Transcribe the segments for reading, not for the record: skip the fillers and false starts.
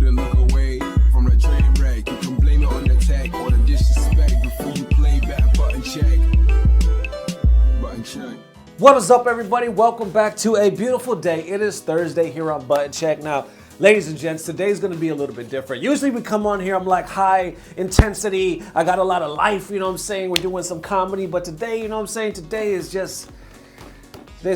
couldn't look away from the train wreck. You can blame it on the tech or the disrespect before you play back. Button check. Button check. What is up, everybody? Welcome back to a beautiful day. It is Thursday here on Button Check. Now, ladies and gents, today's gonna be a little bit different. Usually we come on here, I'm like high intensity. I got a lot of life, you know what I'm saying? We're doing some comedy, but today, you know what I'm saying? Today's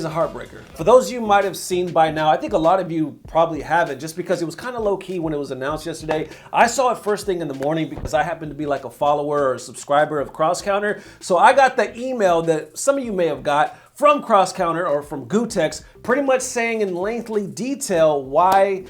a heartbreaker. For those of you who might have seen by now, I think a lot of you probably haven't, just because it was kind of low key when it was announced yesterday. I saw it first thing in the morning because I happen to be like a follower or a subscriber of Cross Counter. So I got the email that some of you may have got from Cross Counter or from Gootecks, pretty much saying in lengthy detail why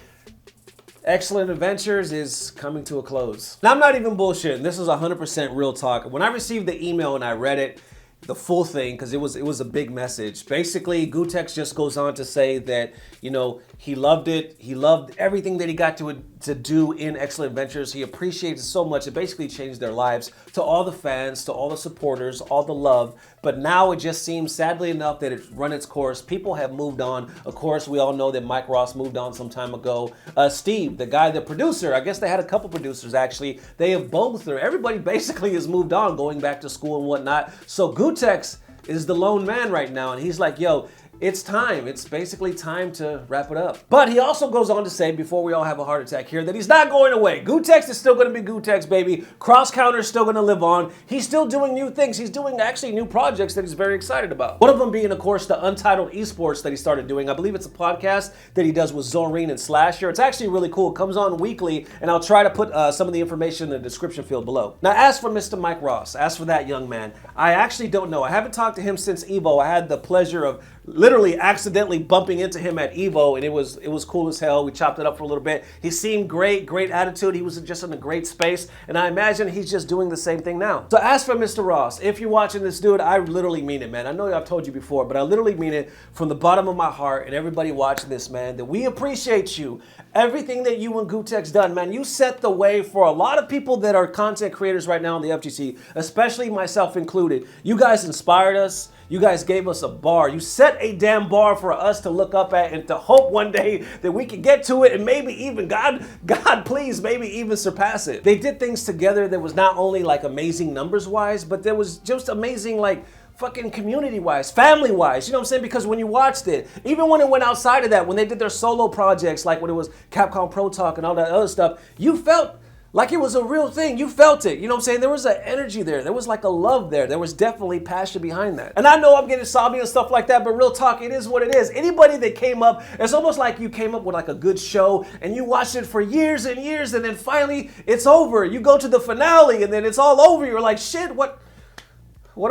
Excellent Adventures is coming to a close. Now, I'm not even bullshitting. This is 100% real talk. When I received the email and I read it, the full thing, because it was a big message. Basically, Gootecks just goes on to say that, you know, he loved it. He loved everything that he got to do in Excellent Adventures. He appreciates it so much. It basically changed their lives. To all the fans, to all the supporters, all the love. But now it just seems, sadly enough, that it's run its course. People have moved on. Of course, we all know that Mike Ross moved on some time ago. Steve, the guy, the producer, I guess they had a couple producers actually. They have both, or everybody basically has moved on, going back to school and whatnot. So Gootecks is the lone man right now, and he's like, yo, it's time. It's basically time to wrap it up. But he also goes on to say, before we all have a heart attack here, that he's not going away. Gootecks is still going to be Gootecks, baby. Cross Counter is still going to live on. He's still doing new things. He's doing actually new projects that he's very excited about. One of them being, of course, the Untitled Esports that he started doing. I believe it's a podcast that he does with Zoreen and Slasher. It's actually really cool. It comes on weekly, and I'll try to put some of the information in the description field below. Now, as for Mr. Mike Ross, as for that young man, I actually don't know. I haven't talked to him since Evo. I had the pleasure of literally accidentally bumping into him at Evo, and it was cool as hell. We chopped it up for a little bit. He seemed great attitude. He was just in a great space, and I imagine he's just doing the same thing now. So as for Mr. Ross, if you're watching this, dude, I literally mean it, man. I know I've told you before, but I literally mean it from the bottom of my heart, and everybody watching this, man, that we appreciate you. Everything that you and Gootecks done, man, you set the way for a lot of people that are content creators right now in the FGC, especially myself included. You guys inspired us. You guys gave us a bar. You set a damn bar for us to look up at and to hope one day that we can get to it and maybe even, God please, maybe even surpass it. They did things together that was not only like amazing numbers-wise, but there was just amazing like fucking community-wise, family-wise, you know what I'm saying? Because when you watched it, even when it went outside of that, when they did their solo projects, like when it was Capcom Pro Talk and all that other stuff, you felt like it was a real thing. You felt it. You know what I'm saying? There was an energy there. There was like a love there. There was definitely passion behind that. And I know I'm getting sobby and stuff like that, but real talk, it is what it is. Anybody that came up, it's almost like you came up with like a good show and you watched it for years and years, and then finally it's over. You go to the finale and then it's all over. You're like, shit, what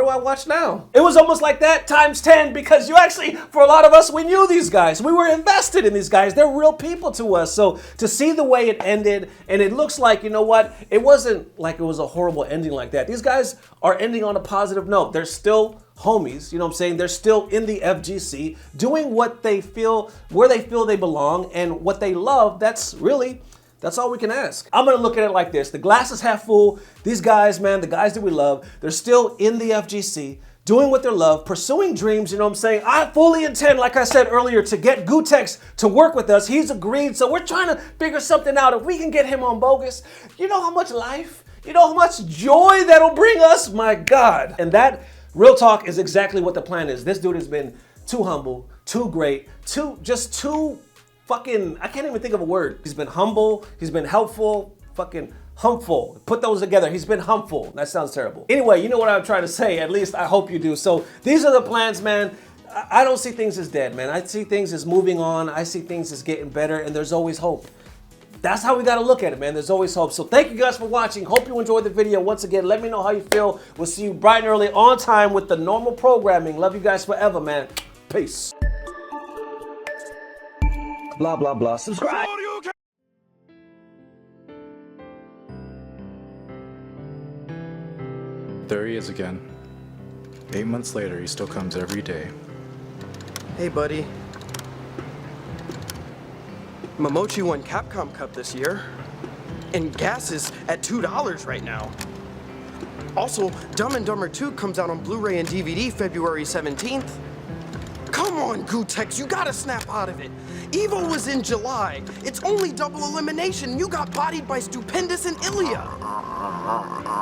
do I watch now? It was almost like that times 10, because you actually, for a lot of us, we knew these guys. We were invested in these guys. They're real people to us. So to see the way it ended, and it looks like, you know what? It wasn't like it was a horrible ending like that. These guys are ending on a positive note. They're still homies, you know what I'm saying? They're still in the FGC, doing what they feel, where they feel they belong, and what they love. That's all we can ask. I'm gonna look at it like this. The glass is half full. These guys, man, the guys that we love, they're still in the FGC, doing what they love, pursuing dreams, you know what I'm saying? I fully intend, like I said earlier, to get Gootecks to work with us. He's agreed, so we're trying to figure something out. If we can get him on Bogus, you know how much life, you know how much joy that'll bring us? My God. And that, real talk, is exactly what the plan is. This dude has been too humble, too great, too fucking, I can't even think of a word. He's been humble, he's been helpful, fucking humpful. Put those together, he's been humpful. That sounds terrible. Anyway, you know what I'm trying to say, at least I hope you do. So these are the plans, man. I don't see things as dead, man. I see things as moving on. I see things as getting better, and there's always hope. That's how we gotta look at it, man. There's always hope. So thank you guys for watching. Hope you enjoyed the video. Once again, let me know how you feel. We'll see you bright and early on time with the normal programming. Love you guys forever, man. Peace. Blah, blah, blah. Subscribe. There he is again. 8 months later, he still comes every day. Hey, buddy. Momochi won Capcom Cup this year, and gas is at $2 right now. Also, Dumb and Dumber 2 comes out on Blu-ray and DVD February 17th. Come Come on, Gootecks, you gotta snap out of it. Evo was in July. It's only double elimination. You got bodied by Stupendous and Ilya.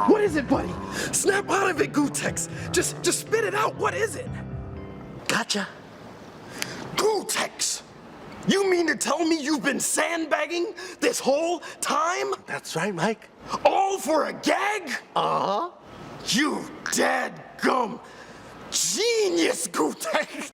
What is it, buddy? Snap out of it, Gootecks. Just spit it out. What is it? Gotcha. Gootecks! You mean to tell me you've been sandbagging this whole time? That's right, Mike. All for a gag? Uh-huh. You dadgum genius, Gootecks!